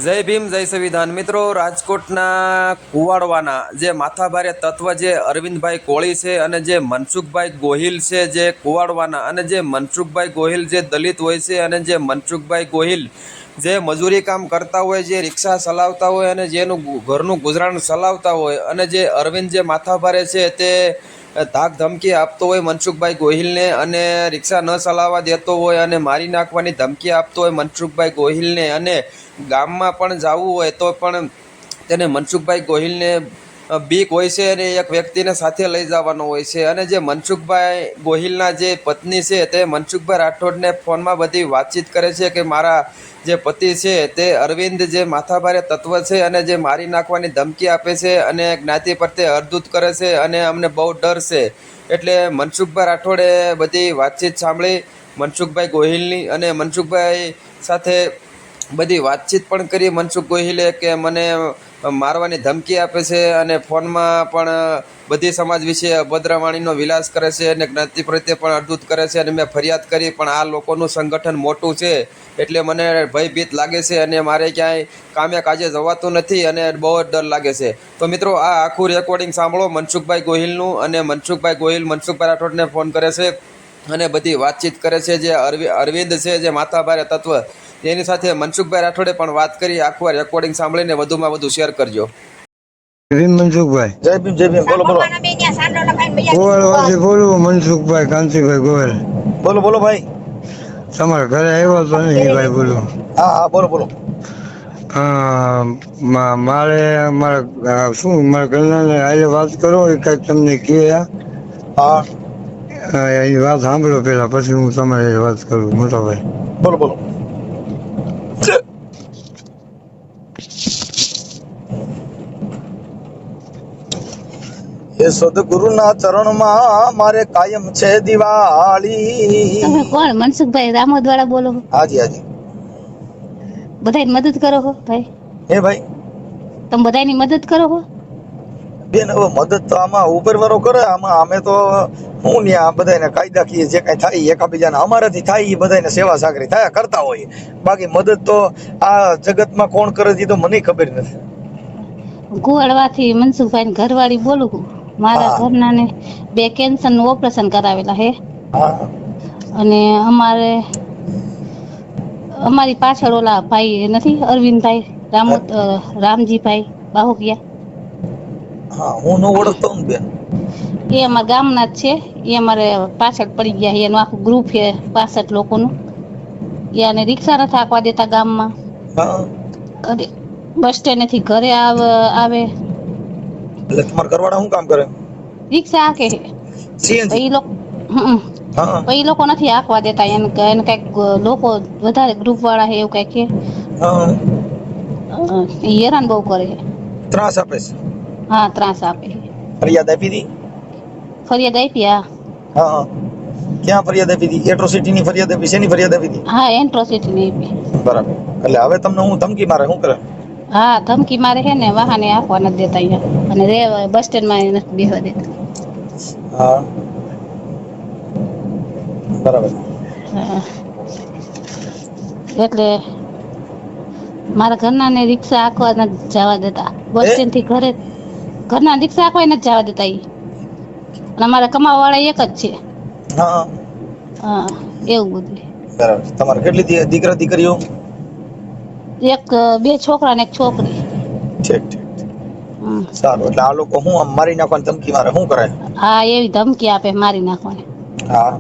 જય ભીમ જય સંવિધાન મિત્રો રાજકોટના કુવાડવાના જે માથાભારે તત્વ જે અરવિંદભાઈ કોળી છે અને જે મનસુખભાઈ ગોહિલ છે જે કુવાડવાના અને જે મનસુખભાઈ ગોહિલ જે દલિત હોય છે અને જે મનસુખભાઈ ગોહિલ જે મજૂરી કામ કરતા હોય જે રિક્ષા ચલાવતા હોય અને જેનું ઘરનું ગુજરાન ચલાવતા હોય અને જે અરવિંદ જે માથાભારે છે તે ધાક ધમકી આપતો હોય મનસુખભાઈ ગોહિલને અને રિક્ષા ન ચલાવવા દેતો હોય અને મારી નાખવાની ધમકી આપતો હોય મનસુખભાઈ ગોહિલને અને ગામમાં પણ જવું હોય તો પણ તેને મનસુખભાઈ ગોહિલને બીક હોય છે અને એક વ્યક્તિને સાથે લઈ જવાનો હોય છે અને જે મનસુખભાઈ ગોહિલના જે પત્ની છે તે મનસુખભાઈ રાઠોડને ફોનમાં બધી વાતચીત કરે છે કે મારા જે પતિ છે તે અરવિંદ જે માથાભારે તત્વ છે અને જે મારી નાખવાની ધમકી આપે છે અને જ્ઞાતિ પ્રત્યે અર્ધૂત કરે છે અને અમને બહુ ડર છે. એટલે મનસુખભાઈ રાઠોડે બધી વાતચીત સાંભળી મનસુખભાઈ ગોહિલની અને મનસુખભાઈ સાથે બધી વાતચીત પણ કરી. મનસુખ ગોહિલે કે મને મારવાની ધમકી આપે છે અને ફોનમાં પણ બધી સમાજ વિશે અભદ્રવાણીનો વિલાસ કરે છે અને જ્ઞાતિ પ્રત્યે પણ અર્ધૂત કરે છે અને મેં ફરિયાદ કરી પણ આ લોકોનું સંગઠન મોટું છે એટલે મને ભયભીત લાગે છે અને મારે ક્યાંય કામે કાજે જવાતું નથી અને બહુ જ ડર લાગે છે. તો મિત્રો આ આખું રેકોર્ડિંગ સાંભળો મનસુખભાઈ ગોહિલનું અને મનસુખભાઈ ગોહિલ મનસુખભાઈ રાઠોડને ફોન કરે છે અને બધી વાતચીત કરે છે. જે અરવિંદ છે જે માથાભારે તત્વ તેની સાથે મનસુખભાઈ રાઠોડે પણ વાત કરી. આખું રેકોર્ડિંગ સાંભળીને વધુમાં વધુ શેર કરજો. મનસુખભાઈ જય ભીમ બોલો બોલો ગોવાળવાથી બોલું. મનસુખભાઈ કાંતિભાઈ ગોવાળ બોલો બોલો ભાઈ. તમારા ઘરે આવ્યો તો નહીં ભાઈ બોલું. હા હા બોલો બોલો. મારે મારા મારા ઘરના આજે વાત કરો એ કઈક તમને કહે. હા એ વાત સાંભળો પેલા પછી હું તમારી વાત કરું. મોટા ભાઈ બોલો બોલો. એ સદગુરુના ચરણમાં મારે કાયમ છે દિવાળી. તમે કોણ? મનસુખભાઈ રામોદ વાળા બોલો? હાજી હાજી. બધાની મદદ કરો છો ભાઈ? હે ભાઈ તમે બધાની મદદ કરો છો બેન? હવે મદદ તો આમાં ઉપરવાળો કરે. આમાં અમે તો હું ને આ બધાને કાયદાકીય જે કઈ થાય એકાબીજાને અમારાથી થાય એ બધાને સેવા સાગરી થયા કરતા હોય. બાકી મદદ તો આ જગતમાં કોણ કરે છે તો મને ખબર નથી. ગોવાળવાથી મનસુખભાઈ ઘરવાળી બોલું છું. મારા ઘરના ને 2 કેન્સર નું ઓપરેશન કરાવેલા હે અને અમારી પાછળ ઓલા ભાઈ નથી અરવિંદભાઈ રામજીભાઈ બાહોકિયા? હા હું નો ઓળખતો ને બેન. એ અમારા ગામના જ છે. એ અમારે પાછળ પડી ગયા. એનું આખું ગ્રુપ છે 65 લોકોનું. એને રિક્ષા નથી હાંકવા દેતા ગામમાં. બસ સ્ટેન્ડ થી ઘરે આવે. એટલે તમારા ઘરવાળા શું કામ કરે? રિક્ષા હાંકે છે. એ લોકો નથી હાંકવા દેતા. એને કઈક લોકો વધારે ગ્રુપ વાળા છે એવું કઈક છે. હેરાન બહુ કરે છે. ત્રાસ આપે છે? હા ત્રાસ આપે છે. ફરિયાદ આપી હતી? ફરિયાદ આપી. હા ક્યાં ફરિયાદ આપી હતી? એટ્રોસિટી ની ફરિયાદ આપી? શેની ફરિયાદ આપી હતી? હા એટ્રોસિટી ની આપી. બરાબર. એટલે હવે તમને હું ધમકી મારે શું કરે? હા ધમકી મારે છે ને. વાહને હાંકવા નથી દેતા અહીંયા અને બસ સ્ટેન્ડ માં નથી બેસવા દેતા. હા બરાબર. એટલે મારા ઘરના ને રિક્ષા હાંકવા નથી જવા દેતા. બસ સ્ટેન્ડ થી ઘરના રિક્ષા હાંકવા નથી જવા દેતા. અને અમારા કમાવા વાળા એક જ છે. હા હા એવું બધું. બરાબર. તમારે કેટલી દીકરા દીકરીઓ? 2 છોકરા ને 1 છોકરી. ઠીક ઠીક. સારું. એટલે આ લોકો હું આમ મારી નાખવાની ધમકી મારે શું કરે? હા એવી ધમકી આપે મારી નાખવાની. હા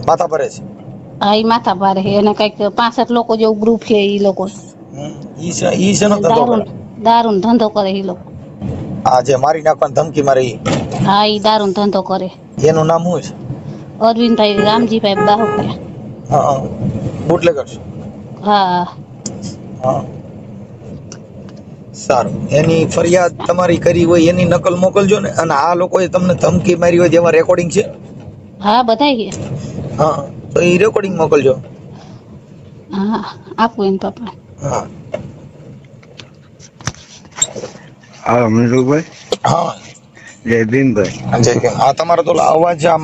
માથા ભરે છે? હા એ માથા ભારે છે. એને કઈક 65 લોકો જેવું ગ્રુપ છે. એ લોકો ઈ શેનો ધંધો કરે? દારૂ ધંધો કરે એ લોકો. આ જે મારી નાખવાની ધમકી મારે ઈ? હા એ દારૂ ધંધો કરે. એનું નામ શું છે? અરવિંદભાઈ રામજીભાઈ બાહોકિયા. હા બુટલેગર છે? હા હા સારું. એની ફરિયાદ તમારી કરી હોય એની નકલ મોકલજો ને. અને આ લોકોએ તમને ધમકી મારી હોય જેમાં રેકોર્ડિંગ છે? હા બધાય. હા તો એ રેકોર્ડિંગ મોકલજો. હા આપું એને પપ્પા. હા હા મનસુખભાઈ. હા જય ભીમભાઈ. જય ભીમ. આ તમારો તો અવાજ આમ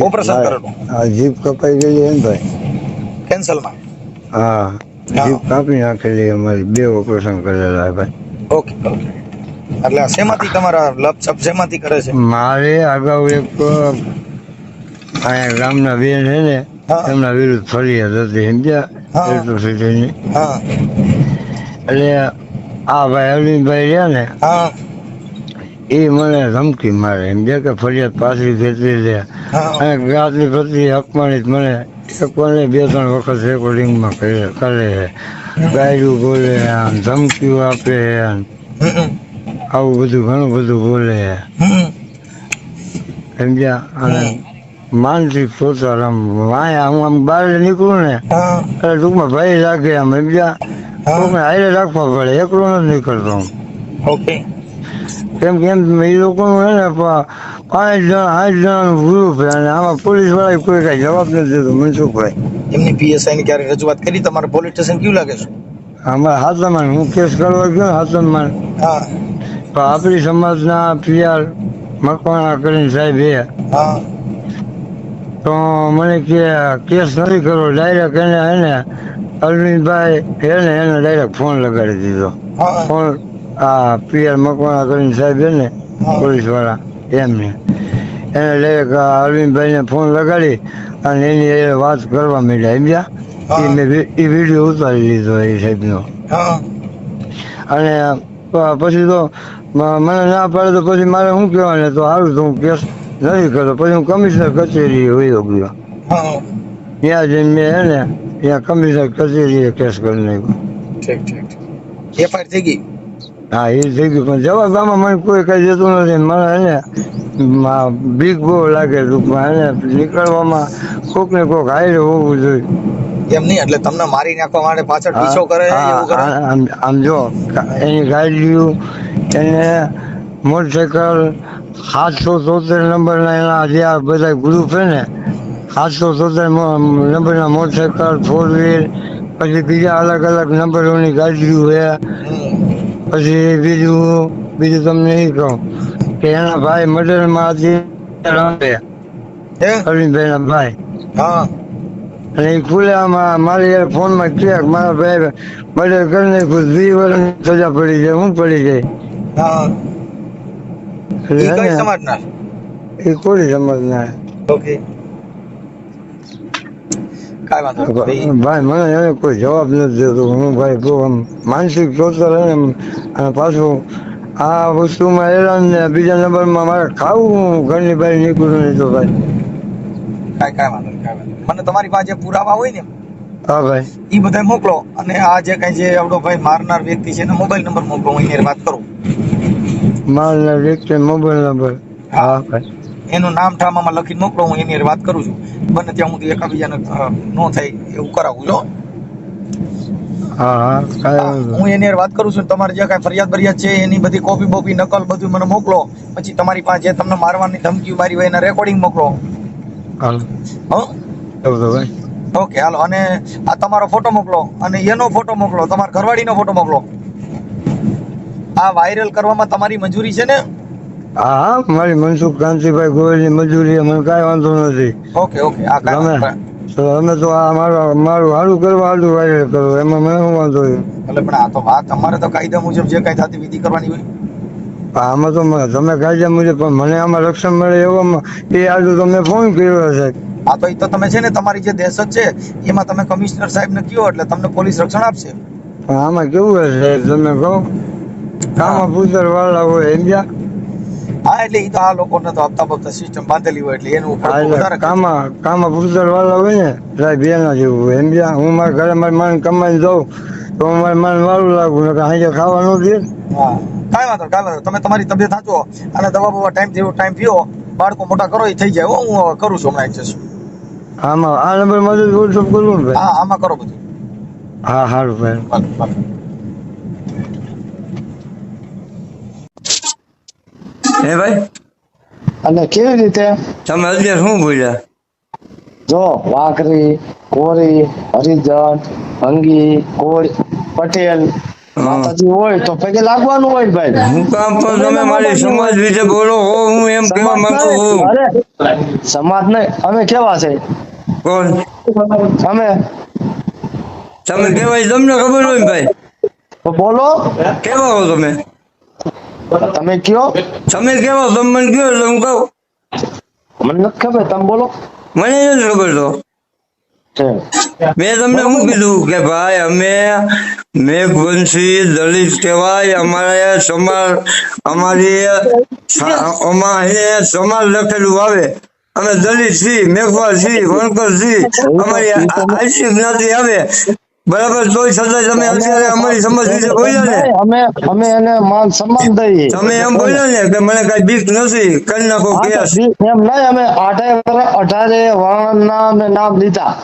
ઓપરેશન કરેલું? જીભ કપાઈ ગઈ એમ ભાઈ. કેન્સલમાં? હા જીભ કાપી નાખેલી અમારી 2 ઓપરેશન કરેલા ભાઈ. Okay okay. એટલે આ શેમાંથી તમારા લપસપ શેમાંથી કરે છે? મારે અગાઉ એક અહીંયા ગામના બેન છે ને હા. એમના વિરુદ્ધ ફરિયાદ હતી સમજ્યા હા. ઇલેક્ટ્રિસિટીની. હા એટલે આ ભાઈ અરવિંદભાઈ રહ્યા ને હા એ મને ધમકી મારે સમજ્યા કે ફરિયાદ પાછી ખેંચી લે હા અને જ્ઞાતિ પ્રત્યે અપમાનિત મને એક વાર નહીં 2-3 વખત રેકોર્ડિંગમાં કરે છે. ગાયરું બોલે આમ ધમકીઓ આપે આમ હમ આવું બધું ઘણું બધું બોલે હમ સમજ્યા. અને માનસિક સોચાર આમ વાયા હું આમ બહાર નીકળું ને હા એટલે ટૂંકમાં ભય લાગે આમ સમજ્યા. કોઈને હારે રાખવા પડે એકલો નથી નીકળતો હું. ઓકે કેમ કે એમ એ લોકોનું છે ને 5 જણા 8 જણાનું ગ્રુપ છે અને આમાં પોલીસ વાળા કોઈ કઈ જવાબ નથી દેતો મનસુખભાઈ. એમની પીએસઆઈ ને ક્યારે રજૂઆત કરી? તમારે પોલીસ સ્ટેશન કેવું લાગે છે? અમારે હાથમાં હું કેસ કરવા ગયો હાથમાં હા તો આપણી સમાજના પીઆર મકવાણા કરીને સાહેબ હા તો મને કે કેસ નથી કરવો ડાયરેક્ટ એને અરવિંદભાઈ એને ડાયરેક્ટ ફોન લગાડી દીધો. હા ફોન આ પીઆર મકવાણા કરીને સાહેબ ને પોલીસ વાળા એમને એને ડાયરેક્ટ અરવિંદભાઈને ફોન લગાડી અને એની એ વાત કરવા માંડ્યા સમજ્યા. એ વિડીયો ઉતારી લીધો એ સાહેબનો. હા અને પછી તો મને ના પાડે તો પછી મારે શું કહેવાય તો સારું તો હું કેસ નથી કરતો. પછી હું કમિશનર કચેરી વયો ગયો. હા ત્યાં જઈને મેં હે ને ત્યાં કમિશનર કચેરીએ કેસ કરી નાખ્યો. ઠીક ઠીક એફઆઈઆર થઈ ગઈ? હા એ થઈ ગયું પણ જવાબ આમાં મને કોઈ કઈ જતું નથી. મને હે ને બીક બહુ લાગે ટૂંકમાં હે ને નીકળવામાં કોક ને કોક હારે હોવું જોઈએ. એમ નહીં એટલે તમને મારી નાખવા માટે પાછળ પીછો કરે એવું કરે? આમ જો એની ગાડીઓ એને મોટરસાયકલ 773 નંબરના એના જે આ બધા ગ્રુપ છે ને 773 નંબરના મોટરસાયકલ 4 વ્હીલ પછી બીજા અલગ અલગ નંબરોની ગાડીઓ છે. પછી બીજું તમને એ કહું કે એના ભાઈ મર્ડરમાં અત્યારે અરવિંદભાઈના ભાઈ હા અને એ ખુલ્લામાં મારી ફોનમાં ક્યાંક મારા ભાઈ મર્ડર કરી નાખ્યું 2 વર્ષની સજા પડી જાય હું પડી જાય. હા ઈ કઈ સમાજના? એ કોળી સમજના. ઓકે કાઈ વાંધો નહીં. ભાઈ મને એને કોઈ જવાબ નથી દેતો. હું ભાઈ બહુ આમ માનસિક ટોર્ચર અને પાછું આ વસ્તુમાં હેરાન ને બીજા નંબરમાં મારે ખાવું ઘરની બહાર નીકળું નહીં તો ભાઈ. કાઈ વાંધો નહીં. મને તમારી પાસે પુરાવા હોય ને હા ભાઈ એ બધા મોકલો અને આ જે કઈ જે આપણો ભાઈ મારનાર વ્યક્તિ છે એનો મોબાઈલ નંબર મોકલો હું એની વાત કરું. મારા વ્યક્તિ મોબાઈલ નંબર હા ભાઈ એનું નામ ઠામામાં લખીને મોકલો હું એની વાત કરું છું. બને ત્યાં હું એકાબીજાને નો થાય એવું કરાવું છો. હા હા કાંઈ હું એની હારે વાત કરું છું. તમારે જે કાંઈ ફરિયાદ છે એની બધી કોપી બોપી નકલ બધું મને મોકલો. પછી તમારી પાસે જે તમને મારવાની ધમકી મારી હોય એના રેકોર્ડિંગ મોકલો. હાલો હા ભાઈ ઓકે હાલો. અને આ તમારો ફોટો મોકલો અને એનો ફોટો મોકલો, તમારા ઘરવાળીનો ફોટો મોકલો. આ વાયરલ કરવામાં તમારી મંજૂરી છે ને? હા હા મારી મનસુખ કાંતિભાઈ ગોયલની મજૂરી મને કાંઈ વાંધો નથી. ઓકે ઓકે આ કાંઈ તો અમે તો આ મારું સારું કરવા સારું વાયરલ કરો એમાં મને શું વાંધો છે? એટલે પણ આ તો વાત અમારે તો કાયદા મુજબ જે કાંઈ થતી વિધિ કરવાની હોય. આમાં તો તમે કાયદા મુજબ પણ મને આમાં રક્ષણ મળે એવામાં એ આજુ તમે ફોન કર્યો છે. આ તો એ તો તમે છે ને તમારી જે દહેશત છે એમાં તમે કમિશનર સાહેબને કહો એટલે તમને પોલીસ રક્ષણ આપશે. પણ આમાં કેવું છે સાહેબ તમે કહો કામાં પુત્ર વાળા હોય સમજ્યા. હા એટલે એ તો આ લોકોને તો હપ્તા બપ્તા સિસ્ટમ બાંધેલી હોય એટલે એનું ઉપર વધારે કામાં પુત્ર વાળા હોય ને સાહેબ એના જેવું હોય સમજ્યા. હું મારા ઘરે મારી માન કમાઈને જાઉં તો હું મારી માન વાળું લાગું ને હાજર ખાવા ન દે. હા કાંઈ વાંધો તમે તમારી તબિયત સાચવો અને દવા બવા ટાઈમ પીઓ. બાળકો મોટા કરો એ થઈ જાય. હું કરું છું હમણાં એડજસ્ટ. આમાં આ નંબર માં વોટ્સઅપ કરવું ને ભાઈ? હા આમાં કરો બધું. હા સારું ભાઈ. હે ભાઈ અને કેવી રીતે તમે અત્યારે શું બોલ્યા? જો વાઘરી, કોરી, હરિજન, અંગી, કોળ, પટેલ માતાજી હોય તો પગે લાગવાનું હોય ભાઈ. હું કામ પણ તમે મારી સમાજ વિશે બોલો હો હું એમ કહેવા માંગુ છું. અરે સમાજ નહીં અમે કેવા છે? કોણ? અમે તમે કેવાય તમને ખબર હોય ને ભાઈ, તો બોલો કેવા હો તમે? તમે કયો. તમે કેવા તમે મને કયો એટલે હું કહું. મને નથી ખબર, તમે બોલો. મને નથી ખબર તો. છે. મેં તમને શું કીધું કે ભાઈ અમે મેઘવંશી દલિત કહેવાય, અમારે સમાજ, અમારી આમાં અહીંયા સમાજ લખેલું આવે, અમે દલિત છીએ, મેઘવાળ છીએ, વણકર છીએ, અમારી આશી જ્ઞાતિ આવે બરાબર, તોય છતાં તમે અત્યારે અમારી સમાજ વિશે બોલ્યા ને, અમે એને માન સન્માન દઈએ. તમે એમ બોલ્યા ને કે મને કઈ બીક નથી, કરી નાખો હા, તો કેસ. એમ નહીં, અમે 18 વર્ણના અમે નામ લીધા.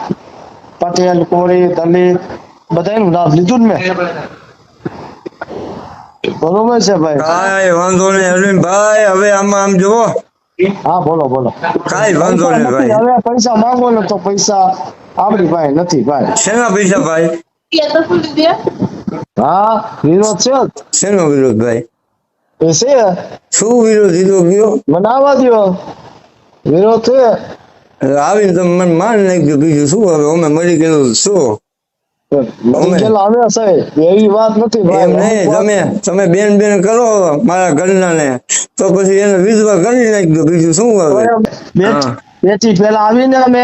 પટેલ, કોળી, દલિત બધાનું નામ લીધું ને મેં. બરોબર છે ભાઈ. કાંઈ વાંધો નહીં અરવિંદભાઈ, હવે આમાં આમ જુઓ, હા, બોલો બોલો. કાંઈ વાંધો નહીં ભાઈ. હવે પૈસા માંગો ને તો પૈસા આપણી પાસે નથી ભાઈ. શેના પૈસા ભાઈ? હા, વિરોધ છે જ. શેનો વિરોધ ભાઈ? એ છે, શું વિરોધ દીધો ગયો? મને આવવા દ્યો. વિરોધ છે. આવીને તમે મને માન નાખ્યું, બીજું શું? હવે અમે મરી ગયેલું શું? મરી ગયેલા અમે છે, એવી વાત નથી ભાઈ. એમ નહીં, તમે બેન બેન કરો મારા ઘરના ને, તો પછી એને વિધવા કરી નાખ્યો, બીજું શું હવે? હા. બેટી પેલા આવીને અમે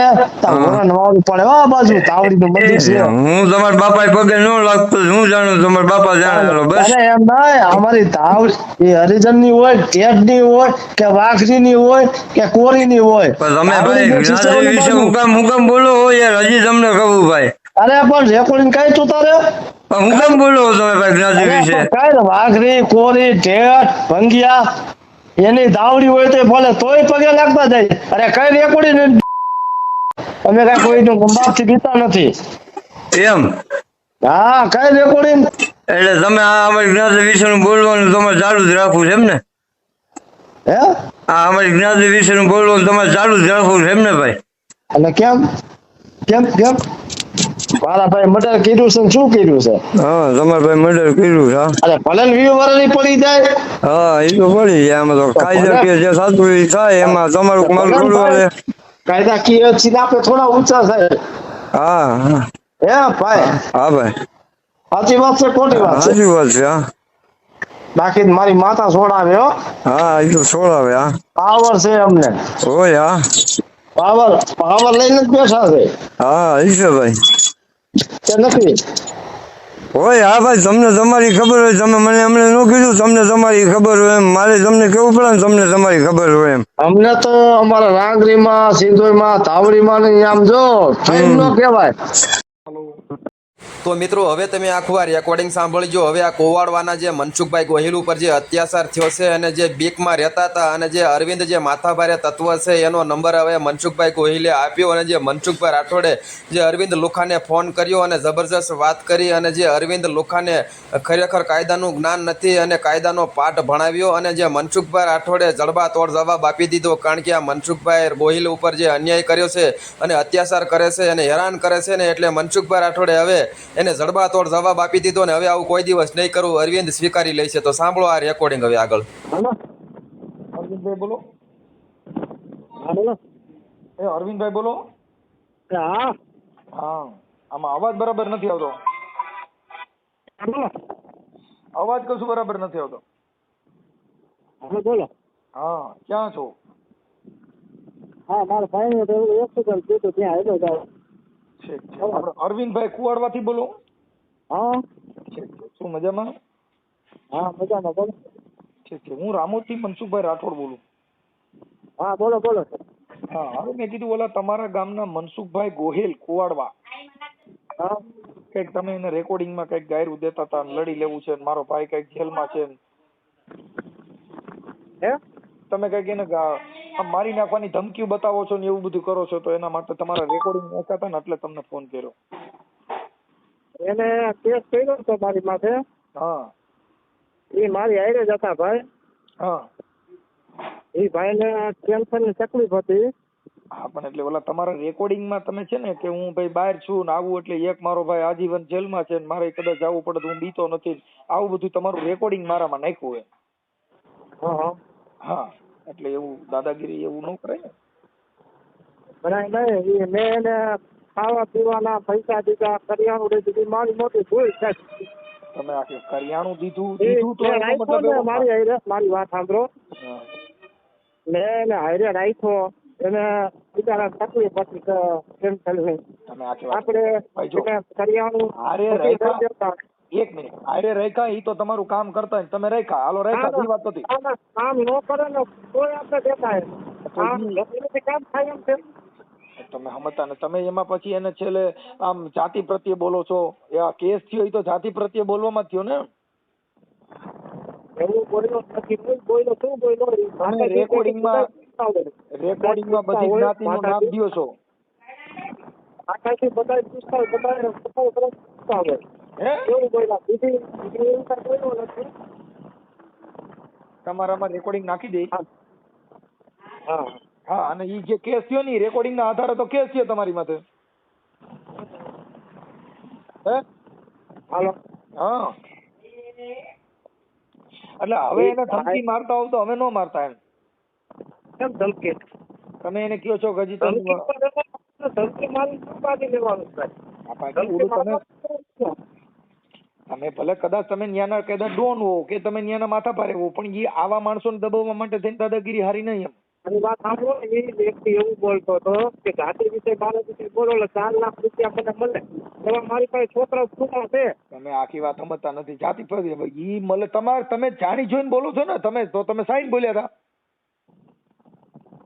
નવાનું પડે આ બાજુ તાવડીનું મંદિર છે. હું તમારા બાપા પગે ન લાગતો, હું જાણું તમારા બાપા જાણે. બસ અરે એમ નહીં, અમારી તાવડી એ હરિજન ની હોય, ટેટ ની હોય કે વાઘરી ની હોય કે કોરી ની હોય. પણ તમે ભાઈ તાવડી બેઠી છે જ્ઞાતિ ઓલી વિશે બાજુ. હું કામ બોલો હો યાર, હજી તમને કહું ભાઈ. અરે પણ રેકોર્ડિંગ કઈ તું તારે? પણ હું કામ બોલો તમે ભાઈ જ્ઞાતિ અરે વિશે? પણ કઈ ને વાઘરી, કોરી, ટેટ, ભંગિયા એની દાવડી હોય તો ભલે તોય પગે લાગતા જાય. અરે કઈ રેકોર્ડિંગ અમે કઈ કોઈનું ગંબાથી પીતા નથી. એમ હા, કઈ રેકોર્ડિંગ. એટલે તમે આ અમારી જ્ઞાતિ વિશેનું બોલવાનું તમારે ચાલુ જ રાખવું છે એમ ને? હે આ અમારી જ્ઞાતિ વિશેનું બોલવાનું તમારે ચાલુ જ રાખવું છે એમ ને ભાઈ? અને કેમ કેમ કેમ મારા ભાઈ મર્ડર કર્યું છે ને શું કર્યું છે? હા, તમારા ભાઈ મર્ડર કર્યું છે. અરે ભલે ને 20 વર્ષની પડી જાય. હા, એ તો પડી જાય. આમાં તો કાયદાકીય જે થતું એ થાય, એમાં તમારું મારું થોડું હાલે. કાયદાકીય છીએ આપણે થોડા ઊંચા થાય. હા હા હે ભાઈ, હા ભાઈ, સાચી વાત છે ખોટી વાત છે? સાચી વાત છે. હા બાકી મારી માતા છોડાવે હો. હા, એ તો છોડાવે. હા પાવર છે અમને. હોય. હા પાવર લઈને જ બેઠા છે હા, એ છે ભાઈ. કે નથી? હોય. હા ભાઈ, તમને તમારી ખબર હોય, તમે મને હમણાં ન કીધું તમને તમારી ખબર હોય એમ, મારે તમને કેવું પડે ને તમને તમારી ખબર હોય એમ. અમને તો અમારા રાંગરીમાં, સિંધોઈમાં, તાવડીમાં ને આમ જો કઈ ન કહેવાય. તો મિત્રો હવે તમે આખું આ રેકોર્ડિંગ સાંભળજો. હવે આ કોવાડવાના જે મનસુખભાઈ ગોહિલ ઉપર જે અત્યાચાર થયો છે અને જે બીકમાં રહેતા હતા અને જે અરવિંદ જે માથાભારે તત્વ છે એનો નંબર હવે મનસુખભાઈ ગોહિલે આપ્યો અને જે મનસુખભાઈ રાઠોડે જે અરવિંદ લુખાને ફોન કર્યો અને જબરજસ્ત વાત કરી અને જે અરવિંદ લુખાને ખરેખર કાયદાનું જ્ઞાન નથી અને કાયદાનો પાઠ ભણાવ્યો અને જે મનસુખભાઈ રાઠોડે જડબાતોડ જવાબ આપી દીધો. કારણ કે આ મનસુખભાઈ ગોહિલ ઉપર જે અન્યાય કર્યો છે અને અત્યાચાર કરે છે અને હેરાન કરે છે ને, એટલે મનસુખભાઈ રાઠોડે હવે એને જડબાતોડ જવાબ આપી દીધો ને હવે આવું કોઈ દિવસ નહીં કરવું અરવિંદ સ્વીકારી લે છે. તો સાંભળો આ રેકોર્ડિંગ હવે આગળ. અરવિંદભાઈ બોલો. એ અરવિંદભાઈ બોલો. હા હા, આમાં અવાજ બરાબર નથી આવતો. અવાજ કશું બરાબર નથી આવતો. બોલો. હા, ક્યાં છો? હા, મારા ભાઈ ને ત્યાં આવ્યો હતો. ઠીક છે. આપણે અરવિંદભાઈ કુવાડવાથી બોલો. હા ઠીક છે. શું મજામાં? હા, મજામાં બોલો. ઠીક છે. હું રામોદથી મનસુખભાઈ રાઠોડ બોલું. હા, બોલો બોલો. હા, હવે મેં કીધું ઓલા તમારા ગામના મનસુખભાઈ ગોહિલ કુવાડવા, હા કઈક તમે એને રેકોર્ડિંગમાં કઈક ગાયરું દેતા હતા, લડી લેવું છે, મારો ભાઈ કઈક જેલમાં છે, હે તમે કઈક એને મારી નાખવાની ધમકીઓ બતાવો છો ને એવું બધું કરો છો, તો એના માટે તમારા રેકોર્ડિંગ નાખ્યા હતા ને એટલે તમને ફોન કર્યો. એને કેસ કર્યો હતો મારી માથે. હા એ મારી હારે જ હતા ભાઈ. હા એ ભાઈને કેન્સરની તકલીફ હતી. હા, પણ એટલે ઓલા તમારા રેકોર્ડિંગમાં તમે છે ને કે હું ભાઈ બહાર છું ને આવું, એટલે એક મારો ભાઈ આજીવન જેલમાં છે ને મારે કદાચ જવું પડે તો હું બીતો નથી, આવું બધું તમારું રેકોર્ડિંગ મારામાં નાખ્યું હોય. હા હા, એટલે એવું દાદાગીરી એવું ન કરાય ને. બનાય નહીં. મેં એને ખાવા પીવાના પૈસા દીધા, કરિયાણું લઈ દીધું, મારી મોટી ભૂલ છે. તમે આખી કરિયાણું દીધું એ દીધું તો મેં એનો રાખ્યો મતલબ ને એવો મારી હારે, મારી વાત સાંભળો, હા. મેં એને હારે રાખ્યો, એને બિચારા તકલીફ હતી કેન્સલ ની. તમે આખી વાત આપણે ભાઈ જો, એને કરિયાણું હારે નથી રાખ્યા. લઈ દેતા. એક મિનિટ, આરે રેખા ઈ તો તમારું કામ કરતા હોય, તમે રેખા હાલો રેખા ઈ વાત નથી. આમાં કામ ન કરે ને તોય આપણે દેખાય. આમ એનાથી કામ થાય એમ છે. તમે સમજતા ને, તમે એમાં પછી એને છેલ્લે આમ જાતિ પ્રત્યે બોલો છો. એ આ કેસ થયો ઈ તો જાતિ પ્રત્યે બોલવામાં જ થયો ને. એવું બોલ્યો નથી, હું બોલ્યો, શું બોલ્યો? તમે રેકોર્ડિંગમાં બધી જ્ઞાતિનું નામ દ્યો છો. આખાથી બધા પૂછતા હોય, બધા પૂછતા હોય. હે એવું બોલ્યા, બીજી એવું કાંઈ બોલ્યો નથી. તમારામાં રેકોર્ડિંગ નાખી દે. હા હા, અને ઈ જે કેસ થયો ને રેકોર્ડિંગ ના આધારે તો કેસ થયો તમારી માથે. હે હાલો. હા, એટલે હવે એને ધમકી મારતા હોવ તો હવે નો મારતા એમ. કેમ ધમકી? તમે એને કયો છો કે હજી તો ધમકી મારી શું બાકી લેવાનું છે? તમે ભલે કદાચ તમે ન્યાના કદાચ ડોન હો કે તમે ન્યાના માથા ભારે હો, પણ એ આવા માણસોને દબાવવા માટે થઈને દાદાગીરી હારી નહીં એમ. અને વાત સાંભળો, એ વ્યક્તિ એવું બોલતો હતો કે જાતિ વિશે બાળક વિશે બોલો એટલે 4 લાખ રૂપિયા મને મળે. એવા મારી પાસે છોકરા છૂટા છે. તમે આખી વાત સમજતા નથી. જાતિ પર ઈ મળે તમારે, તમે જાણી જોઈને બોલો છો ને. તમે તો તમે સાઈન બોલ્યા હતા.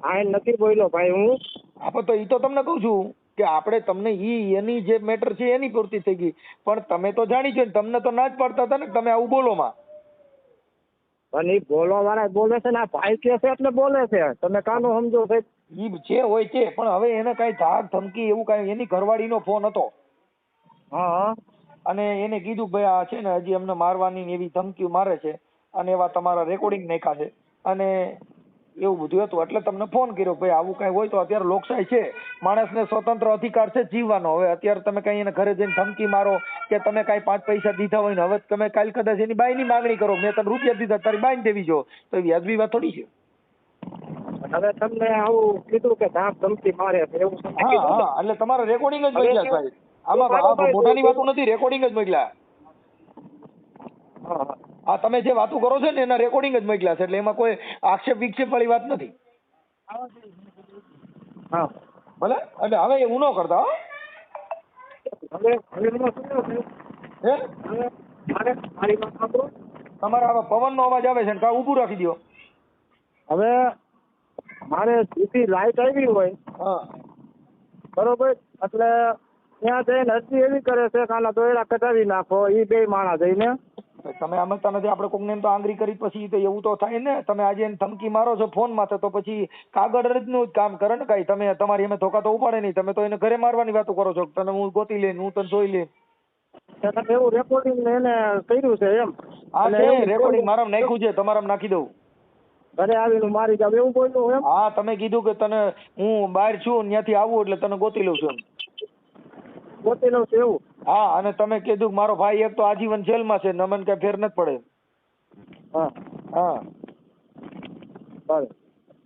આ નથી બોલ્યો ભાઈ હું. આપણે તો ઈ તો તમને કહું છું કે આપણે તમને એની જે મેટર છે એની પૂર્તિ થઈ ગઈ, પણ તમે તો જાણી જોઈને તમને તો ના જ પાડતા હતા ને તમે આવું બોલો માં. અને એ બોલવા વાળા બોલે છે ને, આ ભાઈ કે છે એટલે બોલે છે. તમે કાનો સમજો સાહેબ? ઈ જે હોય છે, પણ હવે એને કઈ ધાક ધમકી એવું કઈ, એની ઘરવાળીનો ફોન હતો હા અને એને કીધું કે ભાઈ આ છે ને હજી અમને મારવાની ને એવી ધમકીઓ મારે છે અને એવા તમારા રેકોર્ડિંગ નાખ્યા છે અને એવું બધું હતું, એટલે તમને ફોન કર્યો. ભાઈ આવું કઈ હોય તો અત્યારે લોકશાહી છે, માણસને સ્વતંત્ર અધિકાર છે જીવવાનો. હવે અત્યારે તમે કઈ એને ઘરે જઈને ધમકી મારો કે તમે કઈ 5 પૈસા દીધા હોય ને હવે તમે કાલ કદાચ એની બાઈની માંગણી કરો, મેં તને રૂપિયા દીધા તારી બાઈને દેવી જો, તો એ વ્યાજબી વાત થોડી છે. હવે તમને આવું કીધું કે ધાક ધમકી મારે છે એવું તમને હા કીધું ને? હા, એટલે તમારા રેકોર્ડિંગ જ મોકલ્યા સાહેબ. આમાં મોટાની વાતો નથી, રેકોર્ડિંગ જ મોકલ્યા. હા હા, તમે જે વાતો કરો છો ને એના રેકોર્ડિંગ જ મોકલ્યા છે, એટલે એમાં કોઈ આક્ષેપ વિક્ષેપ વાળી વાત નથી. હા. ભલે, એટલે હવે એવું ન કરતા હો. હવે એમાં શું છે? હે હવે મારી વાત સાંભળો. તમારા આવા પવનનો અવાજ આવે છે ને કા ઊભું રાખી દો. હવે મારે સીધી લાઈટ આવી હોય હા બરોબર, એટલે ત્યાં જઈને અરજી એવી કરે છે કે આના દોયડા કઢાવી નાખો. એ 2 માણસ જઈને તમે સમજતા નથી. આપણે કોકને એમ તો આંગળી કરી પછી તો એવું તો થાય ને. તમે આજે એને ધમકી મારો છો ફોન માં તો પછી કાગળ રજનું જ કામ કરે ને કઈ. તમે તમારી એમે ધોકા તો ઉપાડે નહીં. તમે તો એને ઘરે મારવાની વાતો કરો છો. તને હું ગોતી લઈને હું તને જોઈ લઈને. એવું રેકોર્ડિંગ એને કર્યું છે એમ. હા છે રેકોર્ડિંગ મારામાં નાખ્યું છે, તમારામાં નાખી દઉં. ઘરે આવીને મારી જાવ એવું બોલ્યું એમ? હા, તમે કીધું કે તને હું બહાર છું ત્યાંથી આવું એટલે તને ગોતી લઉં છું એમ. ગોતી લઉં છું એવું? હા, અને તમે કીધું કે મારો ભાઈ એક તો આજીવન જેલમાં છે, નમન કઈ ફેર નથી પડે. હા હા બરાબર.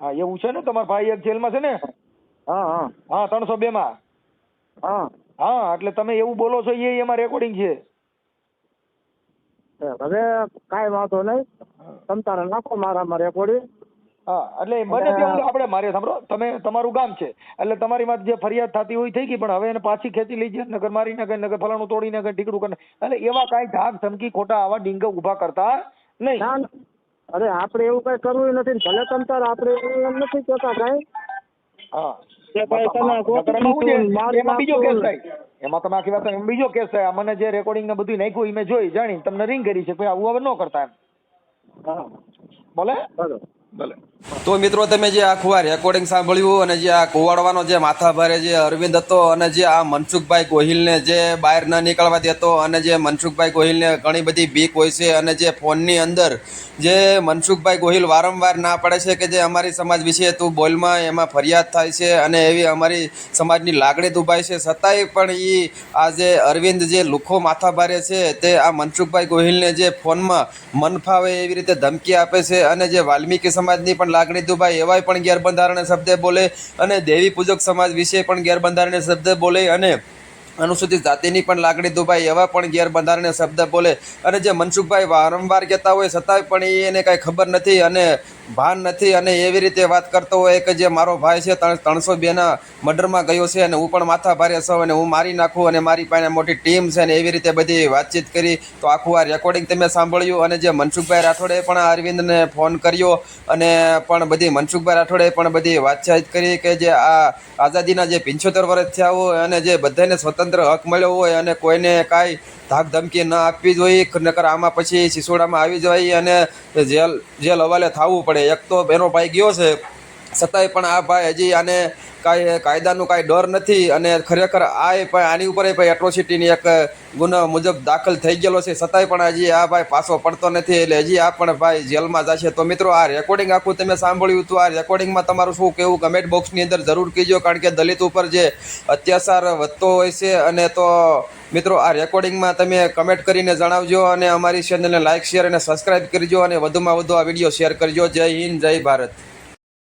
હા, એવું છે ને, તમારો ભાઈ એક જેલમાં છે ને? હા હા હા, 302 માં. હા. હા, એટલે તમે એવું બોલો છો એ એમાં રેકોર્ડિંગ છે. હવે કાંઈ વાંધો નહીં, તમ તારે નાખો મારામાં રેકોર્ડિંગ. હા, એટલે બને તેવું આપણે મારે સાંભળો, તમે તમારું ગામ છે એટલે તમારી માં જે ફરિયાદ થતી હોય થઈ ગઈ, પણ હવે એને પાછી ખેંચી લઈ જાય, નગર મારી નાખે, નગર ફલાણું તોડી નાખે, ઢીકડું કરે, એટલે એવા કાંઈ ધાક ધમકી ખોટા આવા ડીંગ ઉભા કરતા નહીં. ના અરે આપણે એવું કઈ કરવું નથી ને, ભલે તમ તાર આપણે એમ નથી કહેતા કાંઈ. હા, કે ભાઈ તમે ગોતી એમાં શું છે, લીધું, મારી એમાં બીજો કેસ નાખું. થાય. એમાં તમે આખી વાત એમ બીજો કેસ થાય. આ મને જે રેકોર્ડિંગ ને બધું નાખ્યું એ મેં જોઈ જાણી તમને રિંગ કરી છે, ભાઈ આવું હવે ન કરતા એમ. હા બોલે બરોબર. ભલે. તો મિત્રો તમે જે આખું આ રેકોર્ડિંગ સાંભળ્યું અને જે આ કુવાડવાનો જે માથાભારે જે અરવિંદ હતો અને જે આ મનસુખભાઈ ગોહિલને જે બહાર ન નીકળવા દેતો અને જે મનસુખભાઈ ગોહિલને ઘણી બધી બીક હોય છે અને જે ફોનની અંદર જે મનસુખભાઈ ગોહિલ વારંવાર ના પાડે છે કે જે અમારી સમાજ વિશે તું બોલમાં, એમાં ફરિયાદ થાય છે અને એવી અમારી સમાજની લાગણી દુભાય છે, છતાંય પણ આ જે અરવિંદ જે લુખો માથાભારે છે તે આ મનસુખભાઈ ગોહિલને જે ફોનમાં મન ફાવે એવી રીતે ધમકી આપે છે અને જે વાલ્મીકી સમાજની પણ લાગણી દુભાઈ એવાય પણ ગેરબંધારણીય શબ્દ બોલે અને દેવી પૂજક સમાજ વિશે પણ ગેરબંધારણીય શબ્દ બોલે અને અનુસૂચિત જાતિની પણ લાગણી દુભાઈ એવા પણ ગેરબંધારણીય શબ્દ બોલે અને જે મનસુખભાઈ વારંવાર કહેતા હોય છતાંય પણ એને કાંઈ ખબર નથી અને ભાન નથી અને એવી રીતે વાત કરતો હોય કે જે મારો ભાઈ છે 302ના મર્ડરમાં ગયો છે અને હું પણ માથા ભારે છું અને હું મારી નાખું અને મારી પાસે મોટી ટીમ છે અને એવી રીતે બધી વાતચીત કરી. તો આખું આ રેકોર્ડિંગ તમે સાંભળ્યું અને જે મનસુખભાઈ રાઠોડે પણ અરવિંદને ફોન કર્યો અને પણ બધી મનસુખભાઈ રાઠોડે પણ બધી વાતચીત કરી કે જે આ આઝાદીના જે 75 વર્ષ થયા હોય અને જે બધાને સ્વતંત્ર હક મળ્યો હોય અને કોઈને કાંઈ ધાક ધમકી ન આપવી જોઈએ, નકર આમાં પછી સિસોડામાં આવી જાય અને જેલ હવાલે થવું પડે. એક તો એનો ભાઈ ગયો છે છતાંય પણ આ ભાઈ હજી આને કાંઈ કાયદાનું કાંઈ ડર નથી અને ખરેખર આની ઉપર એટ્રોસિટીની એક ગુનો મુજબ દાખલ થઈ ગયેલો છે છતાંય પણ હજી આ ભાઈ પાછો પડતો નથી એટલે હજી આ પણ ભાઈ જેલમાં જશે. તો મિત્રો આ રેકોર્ડિંગ આખું તમે સાંભળ્યું તો આ રેકોર્ડિંગમાં તમારું શું કહેવું કમેન્ટ બોક્સની અંદર જરૂર કહેજો, કારણ કે દલિત ઉપર જે અત્યાચાર વધતો હોય છે અને તો મિત્રો આ રેકોર્ડિંગમાં તમે કમેન્ટ કરીને જણાવજો અને અમારી ચેનલને લાઇક શેર અને સબસ્ક્રાઈબ કરજો અને વધુમાં વધુ આ વિડીયો શેર કરજો. જય હિન્દ, જય ભારત.